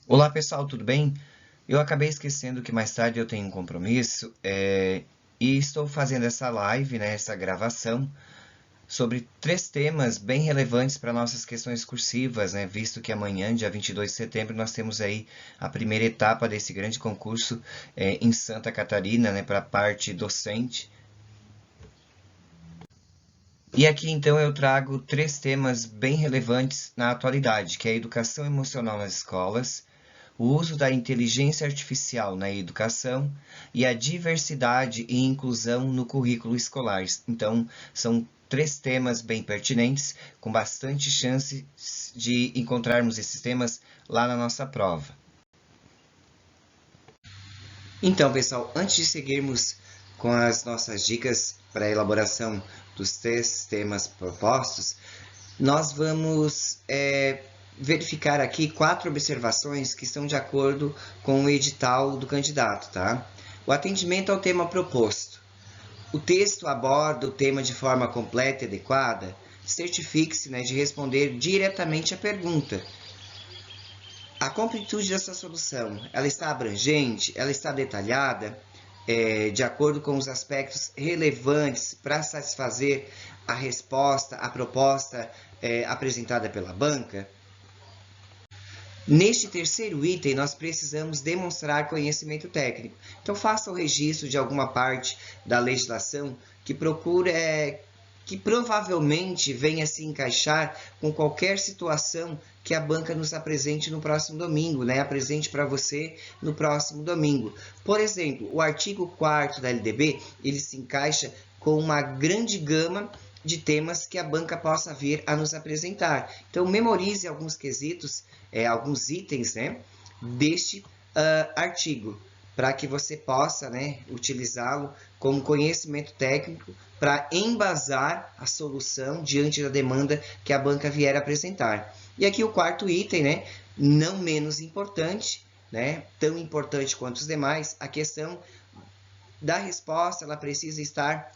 Olá pessoal, tudo bem? Eu acabei esquecendo que mais tarde eu tenho um compromisso e estou fazendo essa live, né, essa gravação, sobre três temas bem relevantes para nossas questões cursivas, né, visto que amanhã, dia 22 de setembro, nós temos aí a primeira etapa desse grande concurso em Santa Catarina, né, para a parte docente. E aqui então eu trago três temas bem relevantes na atualidade, que é a educação emocional nas escolas, o uso da inteligência artificial na educação e a diversidade e inclusão no currículo escolar. Então, são três temas bem pertinentes, com bastante chance de encontrarmos esses temas lá na nossa prova. Então, pessoal, antes de seguirmos com as nossas dicas para a elaboração dos três temas propostos, nós vamos verificar aqui quatro observações que estão de acordo com o edital do candidato, tá? O atendimento ao tema proposto. O texto aborda o tema de forma completa e adequada? Certifique-se, né, de responder diretamente à pergunta. A completude dessa solução, ela está abrangente? Ela está detalhada? De acordo com os aspectos relevantes para satisfazer a resposta, a proposta apresentada pela banca? Neste terceiro item, nós precisamos demonstrar conhecimento técnico. Então, faça o registro de alguma parte da legislação que provavelmente venha se encaixar com qualquer situação que a banca nos apresente no próximo domingo, né? Apresente para você no próximo domingo. Por exemplo, o artigo 4º da LDB, ele se encaixa com uma grande gama de temas que a banca possa vir a nos apresentar. Então, memorize alguns quesitos, alguns itens, né, deste artigo, para que você possa, né, utilizá-lo como conhecimento técnico para embasar a solução diante da demanda que a banca vier apresentar. E aqui o quarto item, né, não menos importante, né, tão importante quanto os demais, a questão da resposta, ela precisa estar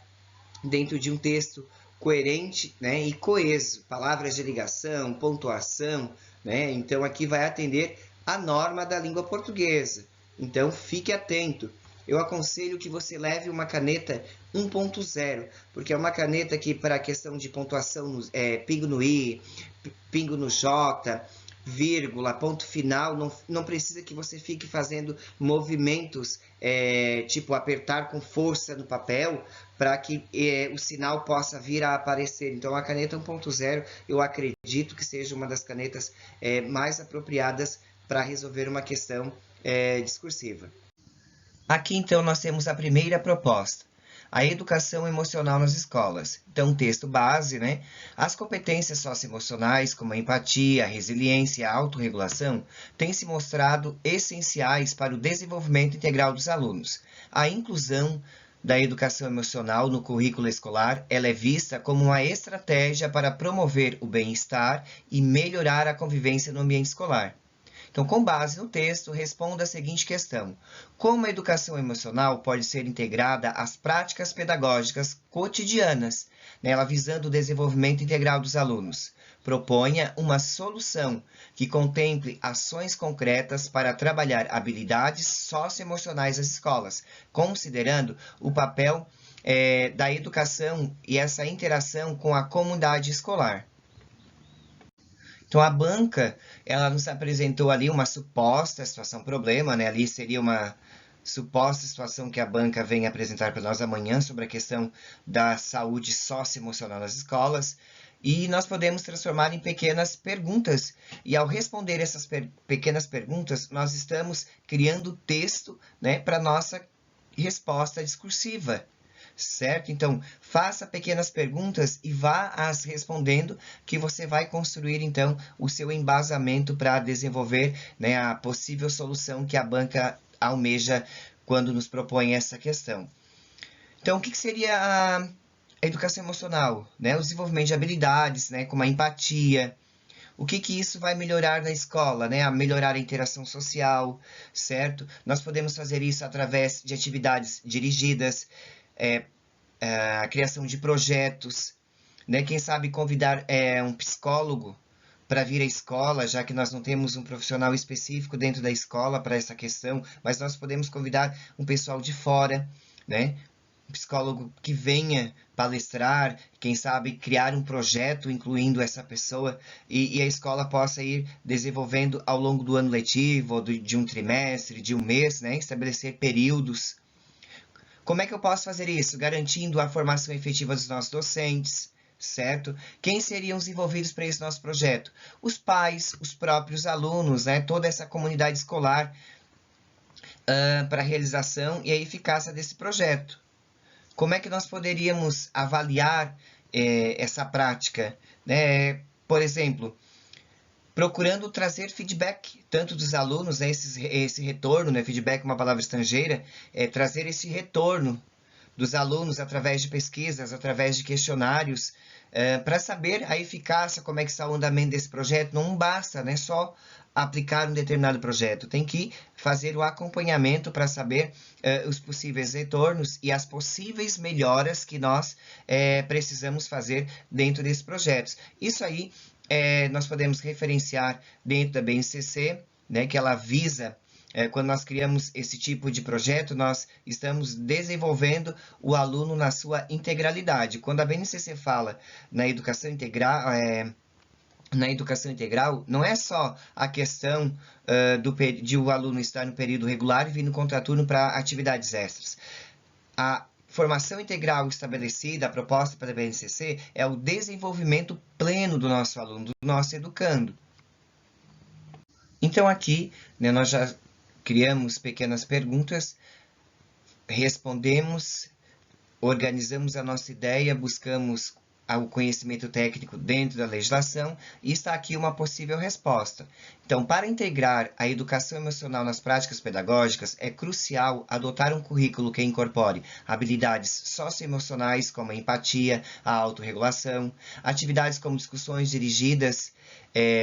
dentro de um texto coerente, né, e coeso, palavras de ligação, pontuação, né? Então aqui vai atender a norma da língua portuguesa. Então fique atento. Eu aconselho que você leve uma caneta 1.0, porque é uma caneta que para a questão de pontuação, pingo no i, pingo no j, vírgula, ponto final, não precisa que você fique fazendo movimentos, tipo apertar com força no papel, para que o sinal possa vir a aparecer. Então, a caneta 1.0, eu acredito que seja uma das canetas mais apropriadas para resolver uma questão discursiva. Aqui, então, nós temos a primeira proposta. A educação emocional nas escolas. Então, texto base, né? As competências socioemocionais, como a empatia, a resiliência e a autorregulação, têm se mostrado essenciais para o desenvolvimento integral dos alunos. A inclusão da educação emocional no currículo escolar, ela é vista como uma estratégia para promover o bem-estar e melhorar a convivência no ambiente escolar. Então, com base no texto, responda a seguinte questão: como a educação emocional pode ser integrada às práticas pedagógicas cotidianas, nela visando o desenvolvimento integral dos alunos? Proponha uma solução que contemple ações concretas para trabalhar habilidades socioemocionais nas escolas, considerando o papel da educação e essa interação com a comunidade escolar. Então, a banca, ela nos apresentou ali uma suposta situação problema, né? Ali seria uma suposta situação que a banca vem apresentar para nós amanhã sobre a questão da saúde socioemocional nas escolas. E nós podemos transformar em pequenas perguntas. E ao responder essas pequenas perguntas, nós estamos criando texto, né, para nossa resposta discursiva. Certo? Então, faça pequenas perguntas e vá as respondendo, que você vai construir, então, o seu embasamento para desenvolver, né, a possível solução que a banca almeja quando nos propõe essa questão. Então, o que seria a educação emocional? Né? O desenvolvimento de habilidades, né, como a empatia. O que isso vai melhorar na escola, né? A melhorar a interação social, certo? Nós podemos fazer isso através de atividades dirigidas, é, a criação de projetos, né? Quem sabe convidar um psicólogo para vir à escola, já que nós não temos um profissional específico dentro da escola para essa questão, mas nós podemos convidar um pessoal de fora, né? Um psicólogo que venha palestrar, quem sabe criar um projeto incluindo essa pessoa e a escola possa ir desenvolvendo ao longo do ano letivo, ou de um trimestre, de um mês, né? Estabelecer períodos. Como é que eu posso fazer isso? Garantindo a formação efetiva dos nossos docentes, certo? Quem seriam os envolvidos para esse nosso projeto? Os pais, os próprios alunos, né? Toda essa comunidade escolar para a realização e a eficácia desse projeto. Como é que nós poderíamos avaliar essa prática? Né? Por exemplo, procurando trazer feedback, tanto dos alunos, né, esse retorno, né, feedback é uma palavra estrangeira, trazer esse retorno dos alunos através de pesquisas, através de questionários, para saber a eficácia, como é que está o andamento desse projeto. Não basta, né, só aplicar um determinado projeto, tem que fazer o acompanhamento para saber os possíveis retornos e as possíveis melhoras que nós precisamos fazer dentro desses projetos. Isso aí nós podemos referenciar dentro da BNCC, né, que ela visa, quando nós criamos esse tipo de projeto, nós estamos desenvolvendo o aluno na sua integralidade. Quando a BNCC fala na educação integral, não é só a questão de o aluno estar no período regular e vir no contraturno para atividades extras. A formação integral estabelecida, a proposta pela BNCC, é o desenvolvimento pleno do nosso aluno, do nosso educando. Então, aqui, né, nós já criamos pequenas perguntas, respondemos, organizamos a nossa ideia, buscamos o conhecimento técnico dentro da legislação e está aqui uma possível resposta. Então, para integrar a educação emocional nas práticas pedagógicas, é crucial adotar um currículo que incorpore habilidades socioemocionais como a empatia, a autorregulação, atividades como discussões dirigidas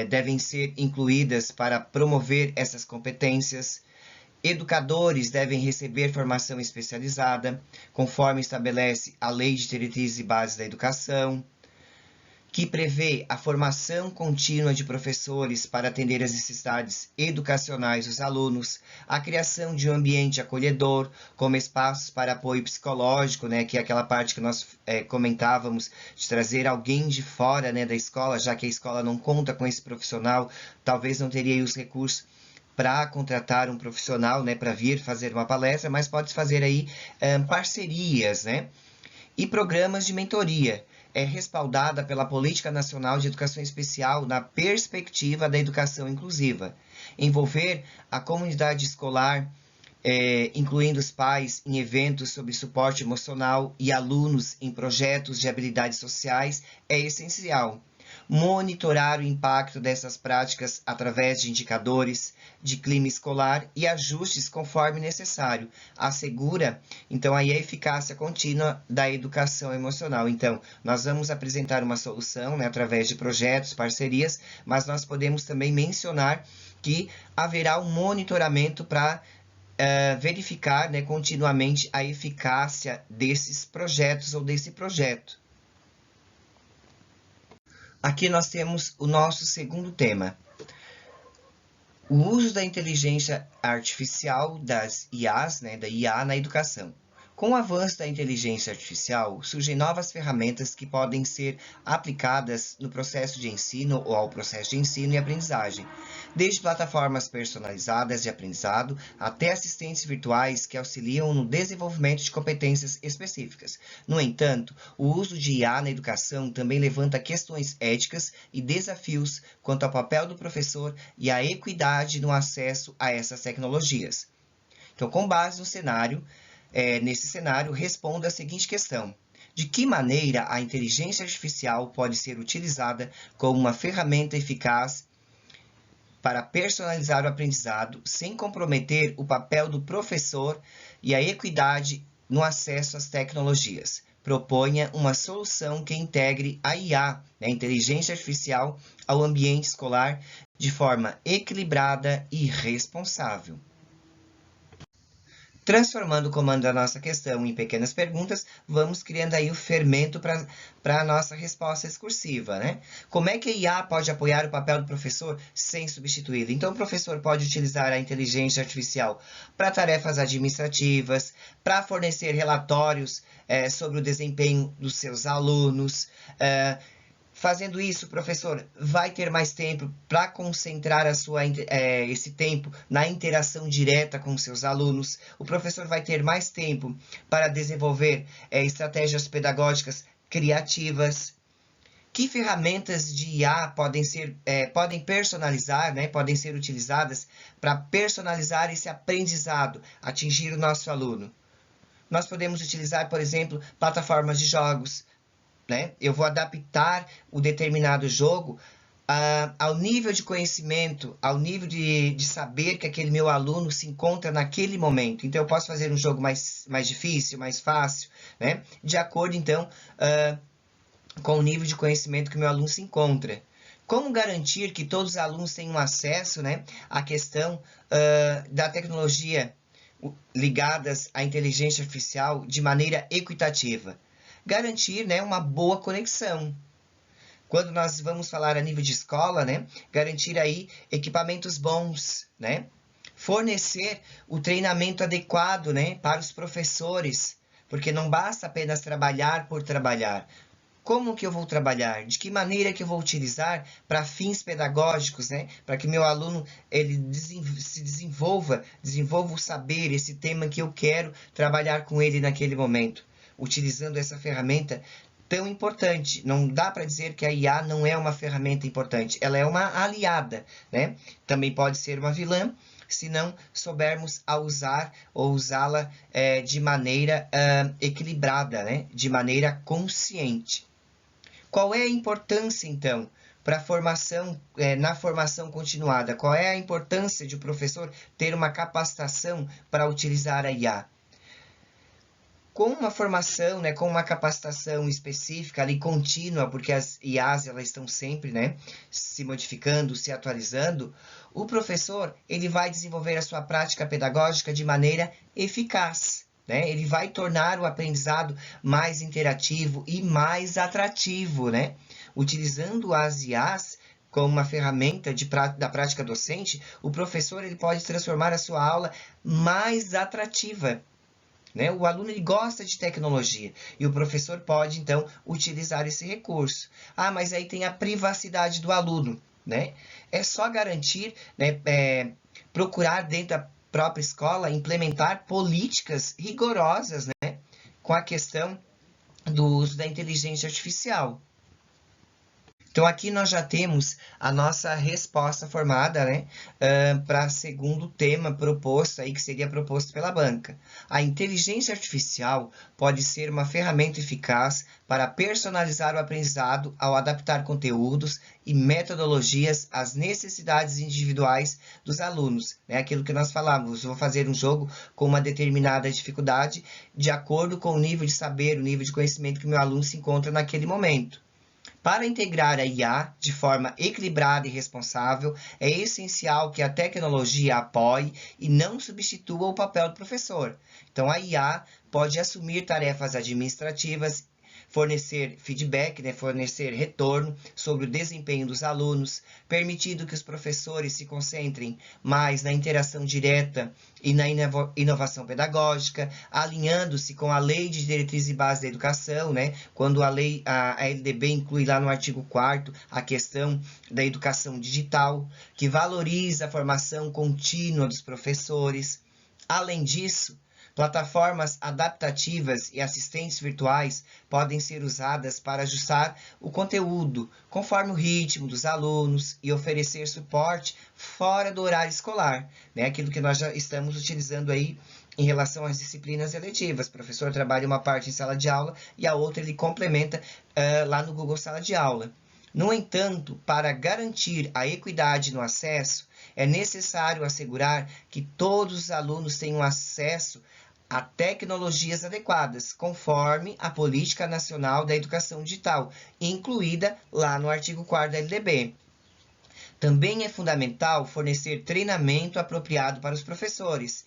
devem ser incluídas para promover essas competências. Educadores devem receber formação especializada, conforme estabelece a Lei de Diretrizes e Bases da Educação, que prevê a formação contínua de professores para atender às necessidades educacionais dos alunos, a criação de um ambiente acolhedor, como espaços para apoio psicológico, né, que é aquela parte que nós comentávamos, de trazer alguém de fora, né, da escola, já que a escola não conta com esse profissional, talvez não teria os recursos para contratar um profissional, né, para vir fazer uma palestra, mas pode fazer aí parcerias, né? E programas de mentoria, respaldada pela Política Nacional de Educação Especial na perspectiva da educação inclusiva. Envolver a comunidade escolar, incluindo os pais, em eventos sobre suporte emocional e alunos em projetos de habilidades sociais, é essencial. Monitorar o impacto dessas práticas através de indicadores de clima escolar e ajustes conforme necessário. Assegura, então, aí a eficácia contínua da educação emocional. Então, nós vamos apresentar uma solução, né, através de projetos, parcerias, mas nós podemos também mencionar que haverá um monitoramento para verificar, né, continuamente a eficácia desses projetos ou desse projeto. Aqui nós temos o nosso segundo tema, o uso da inteligência artificial, das IAs, né, da IA na educação. Com o avanço da inteligência artificial, surgem novas ferramentas que podem ser aplicadas no processo de ensino ou ao processo de ensino e aprendizagem, desde plataformas personalizadas de aprendizado até assistentes virtuais que auxiliam no desenvolvimento de competências específicas. No entanto, o uso de IA na educação também levanta questões éticas e desafios quanto ao papel do professor e à equidade no acesso a essas tecnologias. Então, com base no cenário, nesse cenário, responda a seguinte questão: de que maneira a inteligência artificial pode ser utilizada como uma ferramenta eficaz para personalizar o aprendizado sem comprometer o papel do professor e a equidade no acesso às tecnologias? Proponha uma solução que integre a IA, a inteligência artificial, ao ambiente escolar de forma equilibrada e responsável. Transformando o comando da nossa questão em pequenas perguntas, vamos criando aí o fermento para a nossa resposta discursiva, né? Como é que a IA pode apoiar o papel do professor sem substituí-lo? Então, o professor pode utilizar a inteligência artificial para tarefas administrativas, para fornecer relatórios sobre o desempenho dos seus alunos. Fazendo isso, o professor vai ter mais tempo para concentrar esse tempo na interação direta com seus alunos. O professor vai ter mais tempo para desenvolver estratégias pedagógicas criativas. Que ferramentas de IA podem personalizar, né? Podem ser utilizadas para personalizar esse aprendizado, atingir o nosso aluno? Nós podemos utilizar, por exemplo, plataformas de jogos, né? Eu vou adaptar o determinado jogo ao nível de conhecimento, ao nível de saber que aquele meu aluno se encontra naquele momento. Então, eu posso fazer um jogo mais difícil, mais fácil, né? De acordo, então, com o nível de conhecimento que o meu aluno se encontra. Como garantir que todos os alunos tenham acesso, né, à questão da tecnologia ligadas à inteligência artificial de maneira equitativa? Garantir, né, uma boa conexão. Quando nós vamos falar a nível de escola, né, garantir aí equipamentos bons, né, fornecer o treinamento adequado, né, para os professores, porque não basta apenas trabalhar por trabalhar. Como que eu vou trabalhar? De que maneira que eu vou utilizar para fins pedagógicos, né? Para que meu aluno se desenvolva o saber, esse tema que eu quero trabalhar com ele naquele momento, utilizando essa ferramenta tão importante. Não dá para dizer que a IA não é uma ferramenta importante, ela é uma aliada, né? Também pode ser uma vilã, se não soubermos a usar ou usá-la de maneira equilibrada, né? De maneira consciente. Qual é a importância, então, para a formação, na formação continuada? Qual é a importância de o professor ter uma capacitação para utilizar a IA? Com uma formação, né, com uma capacitação específica ali contínua, porque as IAs elas estão sempre, né, se modificando, se atualizando, o professor ele vai desenvolver a sua prática pedagógica de maneira eficaz, né? Ele vai tornar o aprendizado mais interativo e mais atrativo, né? Utilizando as IAs como uma ferramenta da prática docente, o professor ele pode transformar a sua aula mais atrativa, né? O aluno ele gosta de tecnologia e o professor pode, então, utilizar esse recurso. Ah, mas aí tem a privacidade do aluno, né? É só garantir, né, procurar dentro da própria escola implementar políticas rigorosas, né, com a questão do uso da inteligência artificial. Então, aqui nós já temos a nossa resposta formada, né, para o segundo tema proposto, aí, que seria proposto pela banca. A inteligência artificial pode ser uma ferramenta eficaz para personalizar o aprendizado ao adaptar conteúdos e metodologias às necessidades individuais dos alunos. Né? Aquilo que nós falamos, vou fazer um jogo com uma determinada dificuldade de acordo com o nível de saber, o nível de conhecimento que o meu aluno se encontra naquele momento. Para integrar a IA de forma equilibrada e responsável, é essencial que a tecnologia apoie e não substitua o papel do professor. Então, a IA pode assumir tarefas administrativas, fornecer feedback, né, fornecer retorno sobre o desempenho dos alunos, permitindo que os professores se concentrem mais na interação direta e na inovação pedagógica, alinhando-se com a Lei de Diretrizes e Bases da Educação, né, quando a LDB inclui lá no artigo 4º a questão da educação digital, que valoriza a formação contínua dos professores. Além disso, plataformas adaptativas e assistentes virtuais podem ser usadas para ajustar o conteúdo conforme o ritmo dos alunos e oferecer suporte fora do horário escolar, né? Aquilo que nós já estamos utilizando aí em relação às disciplinas eletivas. O professor trabalha uma parte em sala de aula e a outra ele complementa lá no Google Sala de Aula. No entanto, para garantir a equidade no acesso, é necessário assegurar que todos os alunos tenham acesso a tecnologias adequadas, conforme a Política Nacional da Educação Digital, incluída lá no artigo 4º da LDB. Também é fundamental fornecer treinamento apropriado para os professores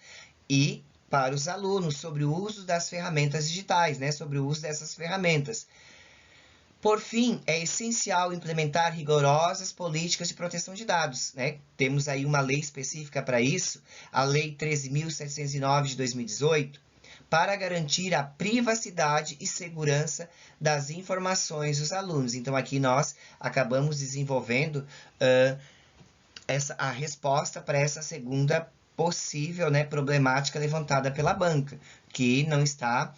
e para os alunos sobre o uso das ferramentas digitais, né? Sobre o uso dessas ferramentas. Por fim, é essencial implementar rigorosas políticas de proteção de dados, né? Temos aí uma lei específica para isso, a Lei 13.709 de 2018, para garantir a privacidade e segurança das informações dos alunos. Então, aqui nós acabamos desenvolvendo a resposta para essa segunda possível, né, problemática levantada pela banca, que não está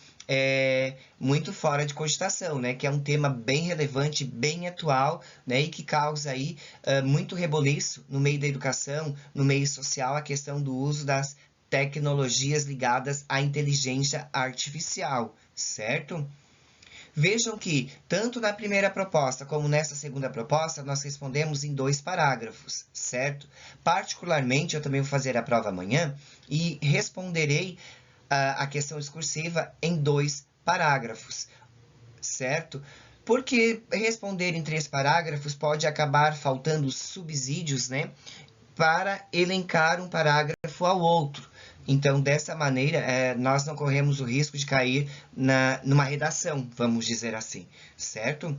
muito fora de cogitação, né, que é um tema bem relevante, bem atual, né, e que causa aí muito reboliço no meio da educação, no meio social, a questão do uso das tecnologias ligadas à inteligência artificial, certo? Vejam que, tanto na primeira proposta como nessa segunda proposta, nós respondemos em 2 parágrafos, certo? Particularmente, eu também vou fazer a prova amanhã e responderei a questão discursiva em 2 parágrafos, certo? Porque responder em 3 parágrafos pode acabar faltando subsídios, né? Para elencar um parágrafo ao outro. Então, dessa maneira, nós não corremos o risco de cair numa redação, vamos dizer assim, certo?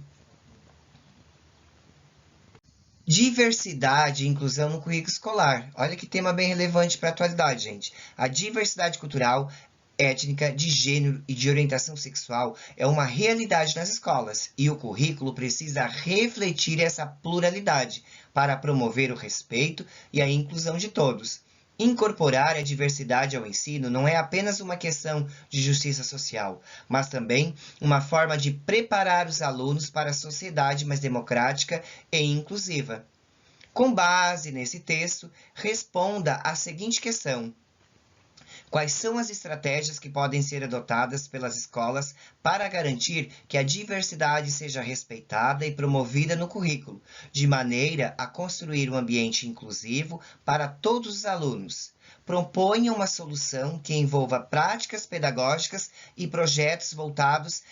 Diversidade e inclusão no currículo escolar. Olha que tema bem relevante para a atualidade, gente. A diversidade cultural, étnica, de gênero e de orientação sexual é uma realidade nas escolas e o currículo precisa refletir essa pluralidade para promover o respeito e a inclusão de todos. Incorporar a diversidade ao ensino não é apenas uma questão de justiça social, mas também uma forma de preparar os alunos para a sociedade mais democrática e inclusiva. Com base nesse texto, responda à seguinte questão: quais são as estratégias que podem ser adotadas pelas escolas para garantir que a diversidade seja respeitada e promovida no currículo, de maneira a construir um ambiente inclusivo para todos os alunos? Proponha uma solução que envolva práticas pedagógicas e projetos voltados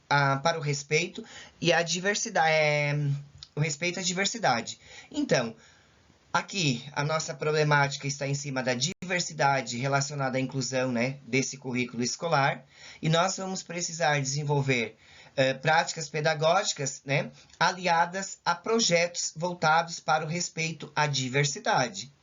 para o respeito e a diversidade. O respeito à diversidade. Então, aqui, a nossa problemática está em cima da diversidade relacionada à inclusão, né, desse currículo escolar, e nós vamos precisar desenvolver práticas pedagógicas, né, aliadas a projetos voltados para o respeito à diversidade.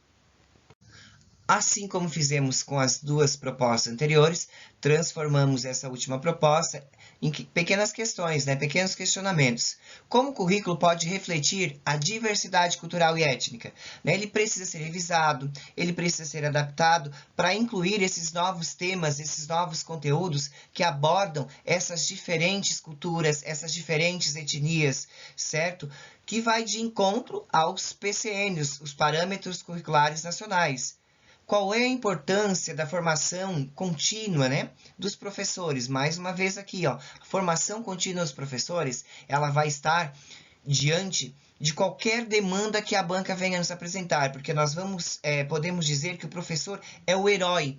Assim como fizemos com as 2 propostas anteriores, transformamos essa última proposta em pequenas questões, né? Pequenos questionamentos. Como o currículo pode refletir a diversidade cultural e étnica? Né? Ele precisa ser revisado, ele precisa ser adaptado para incluir esses novos temas, esses novos conteúdos que abordam essas diferentes culturas, essas diferentes etnias, certo? Que vai de encontro aos PCNs, os Parâmetros Curriculares Nacionais. Qual é a importância da formação contínua, né, dos professores? Mais uma vez aqui, ó, a formação contínua dos professores, ela vai estar diante de qualquer demanda que a banca venha nos apresentar, porque nós podemos dizer que o professor é o herói,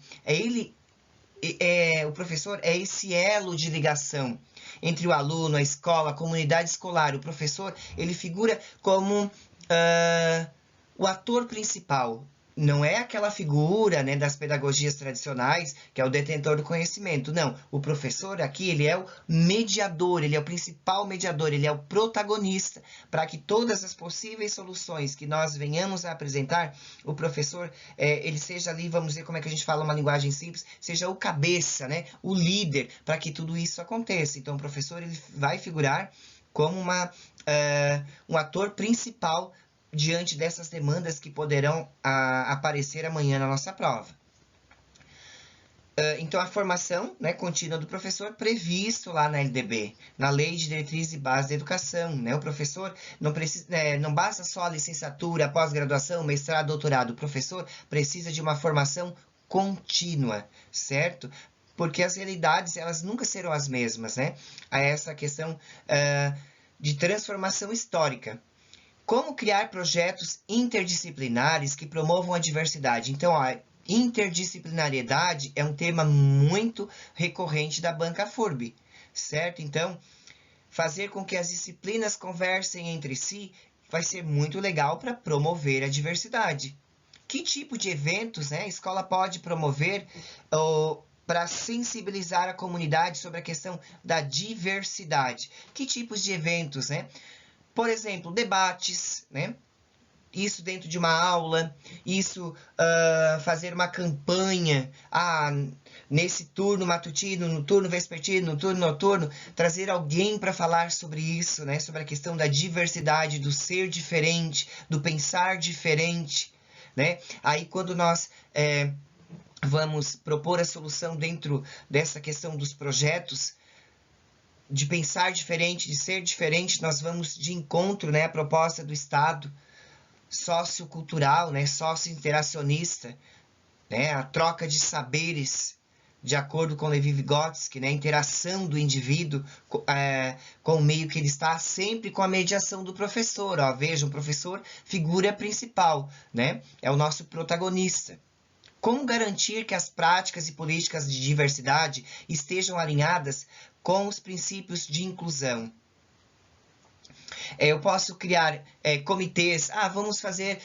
o professor é esse elo de ligação entre o aluno, a escola, a comunidade escolar. O professor, ele figura como o ator principal. Não é aquela figura, né, das pedagogias tradicionais, que é o detentor do conhecimento. Não, o professor aqui, ele é o mediador, ele é o principal mediador, ele é o protagonista, para que todas as possíveis soluções que nós venhamos a apresentar, o professor, ele seja ali, vamos dizer como é que a gente fala uma linguagem simples, seja o cabeça, né, o líder, para que tudo isso aconteça. Então, o professor, ele vai figurar como um ator principal diante dessas demandas que poderão aparecer amanhã na nossa prova. Então, a formação, né, contínua do professor previsto lá na LDB, na Lei de Diretrizes e Bases da Educação. Né? O professor não basta só a licenciatura, pós-graduação, mestrado, doutorado. O professor precisa de uma formação contínua, certo? Porque as realidades, elas nunca serão as mesmas, né? Há essa questão de transformação histórica. Como criar projetos interdisciplinares que promovam a diversidade? Então, a interdisciplinariedade é um tema muito recorrente da banca FURB, certo? Então, fazer com que as disciplinas conversem entre si vai ser muito legal para promover a diversidade. Que tipo de eventos, né, a escola pode promover para sensibilizar a comunidade sobre a questão da diversidade? Que tipos de eventos, né? Por exemplo, debates, né? Isso dentro de uma aula, isso fazer uma campanha, nesse turno matutino, no turno vespertino, no turno noturno, trazer alguém para falar sobre isso, né? Sobre a questão da diversidade, do ser diferente, do pensar diferente, né? Aí quando nós vamos propor a solução dentro dessa questão dos projetos, de pensar diferente, de ser diferente, nós vamos de encontro, né, à proposta do Estado sociocultural, né, socio-interacionista, né, a troca de saberes, de acordo com Levi Vygotsky, né, a interação do indivíduo com o meio que ele está, sempre com a mediação do professor. Ó, vejam, o professor, figura principal, né, é o nosso protagonista. Como garantir que as práticas e políticas de diversidade estejam alinhadas com os princípios de inclusão? Eu posso criar comitês. Vamos fazer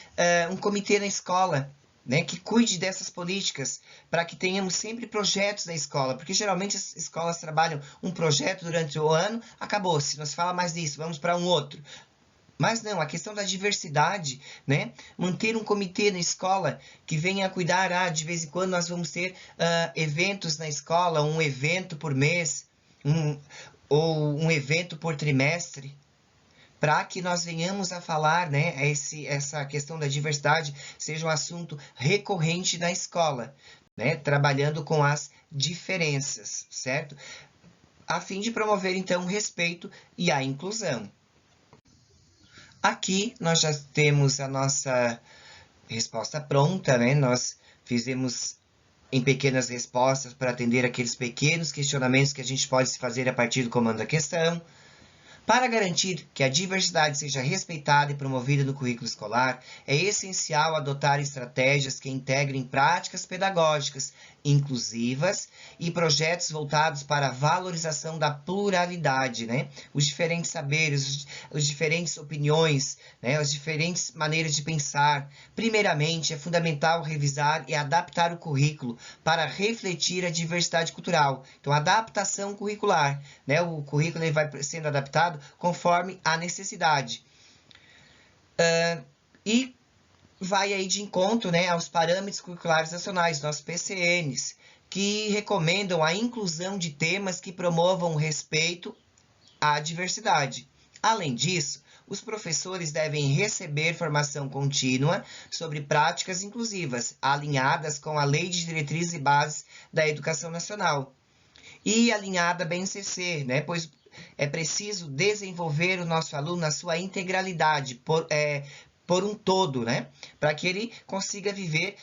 um comitê na escola, né, que cuide dessas políticas, para que tenhamos sempre projetos na escola, porque geralmente as escolas trabalham um projeto durante o ano, acabou-se, não se fala mais disso, vamos para um outro. Mas não, a questão da diversidade, né? Manter um comitê na escola que venha a cuidar, de vez em quando nós vamos ter eventos na escola, um evento por mês, ou um evento por trimestre, para que nós venhamos a falar, né, essa questão da diversidade seja um assunto recorrente na escola, né, trabalhando com as diferenças, certo? A fim de promover, então, o respeito e a inclusão. Aqui nós já temos a nossa resposta pronta, né? Nós fizemos em pequenas respostas para atender aqueles pequenos questionamentos que a gente pode se fazer a partir do comando da questão. Para garantir que a diversidade seja respeitada e promovida no currículo escolar, é essencial adotar estratégias que integrem práticas pedagógicas inclusivas e projetos voltados para a valorização da pluralidade, né? Os diferentes saberes, as diferentes opiniões, né? As diferentes maneiras de pensar. Primeiramente, é fundamental revisar e adaptar o currículo para refletir a diversidade cultural. Então, adaptação curricular, né? O currículo ele vai sendo adaptado conforme a necessidade. E vai aí de encontro, né, aos parâmetros curriculares nacionais, nossos PCNs, que recomendam a inclusão de temas que promovam o respeito à diversidade. Além disso, os professores devem receber formação contínua sobre práticas inclusivas, alinhadas com a Lei de Diretrizes e Bases da Educação Nacional. E alinhada à BNCC, né, pois é preciso desenvolver o nosso aluno na sua integralidade, por um todo, né? Para que ele consiga viver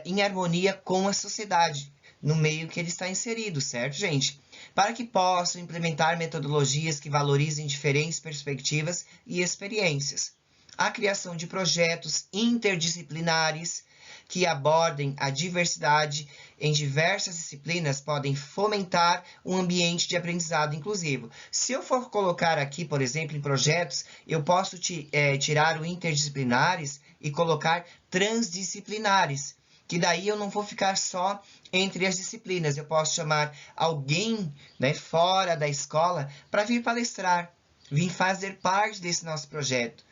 em harmonia com a sociedade, no meio que ele está inserido, certo, gente? Para que possam implementar metodologias que valorizem diferentes perspectivas e experiências. A criação de projetos interdisciplinares que abordem a diversidade em diversas disciplinas podem fomentar um ambiente de aprendizado inclusivo. Se eu for colocar aqui, por exemplo, em projetos, eu posso tirar o interdisciplinares e colocar transdisciplinares, que daí eu não vou ficar só entre as disciplinas, eu posso chamar alguém, né, fora da escola para vir palestrar, vir fazer parte desse nosso projeto,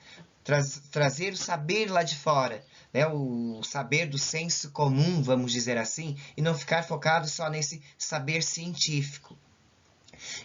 trazer o saber lá de fora, né, o saber do senso comum, vamos dizer assim, e não ficar focado só nesse saber científico.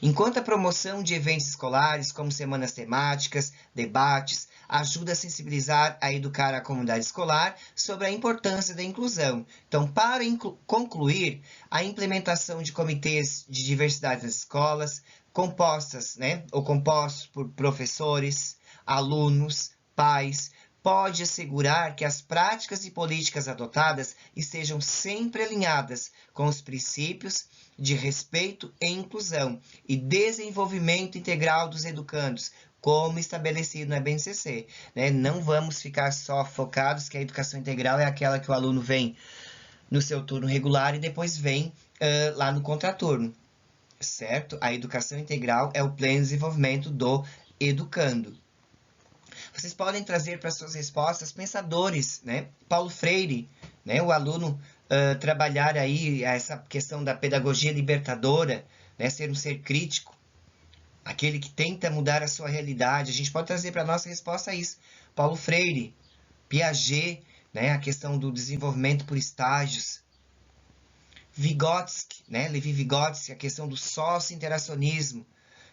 Enquanto a promoção de eventos escolares, como semanas temáticas, debates, ajuda a sensibilizar e educar a comunidade escolar sobre a importância da inclusão. Então, para concluir, a implementação de comitês de diversidade nas escolas, compostos por professores, alunos, pais, pode assegurar que as práticas e políticas adotadas estejam sempre alinhadas com os princípios de respeito e inclusão e desenvolvimento integral dos educandos, como estabelecido na BNCC. Né? Não vamos ficar só focados que a educação integral é aquela que o aluno vem no seu turno regular e depois vem lá no contraturno, certo? A educação integral é o pleno desenvolvimento do educando. Vocês podem trazer para suas respostas pensadores, né? Paulo Freire, né? O aluno trabalhar aí essa questão da pedagogia libertadora, né? Ser um ser crítico, aquele que tenta mudar a sua realidade. A gente pode trazer para a nossa resposta isso. Paulo Freire, Piaget, né? A questão do desenvolvimento por estágios. Vygotsky, né? Levi Vygotsky, a questão do sócio-interacionismo,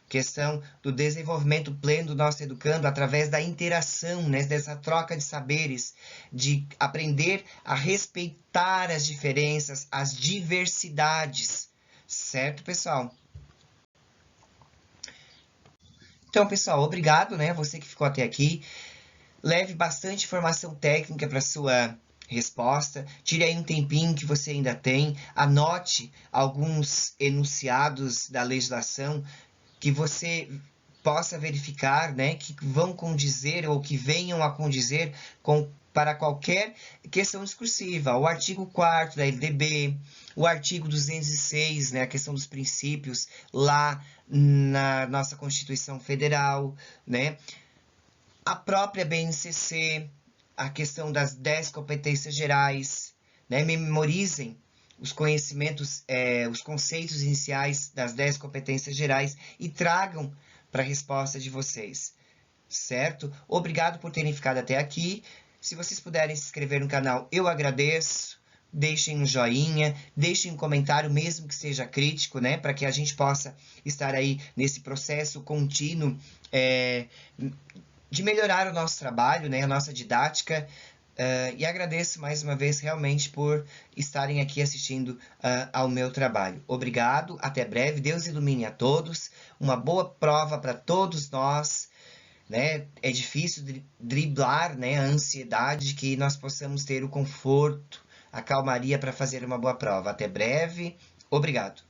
questão do desenvolvimento pleno do nosso educando através da interação, né? Dessa troca de saberes, de aprender a respeitar as diferenças, as diversidades, certo, pessoal? Então, pessoal, obrigado, né? Você que ficou até aqui. Leve bastante informação técnica para sua resposta. Tire aí um tempinho que você ainda tem. Anote alguns enunciados da legislação que você possa verificar, né, que vão condizer ou que venham a condizer para qualquer questão discursiva. O artigo 4º da LDB, o artigo 206, né, a questão dos princípios lá na nossa Constituição Federal, né, a própria BNCC, a questão das 10 competências gerais, né, memorizem os conhecimentos, os conceitos iniciais das 10 competências gerais e tragam para a resposta de vocês, certo? Obrigado por terem ficado até aqui. Se vocês puderem se inscrever no canal, eu agradeço. Deixem um joinha, deixem um comentário, mesmo que seja crítico, né? Para que a gente possa estar aí nesse processo contínuo de melhorar o nosso trabalho, né? A nossa didática. E agradeço mais uma vez realmente por estarem aqui assistindo ao meu trabalho. Obrigado, até breve, Deus ilumine a todos, uma boa prova para todos nós, né? É difícil driblar, né, a ansiedade, que nós possamos ter o conforto, a calmaria para fazer uma boa prova. Até breve, obrigado.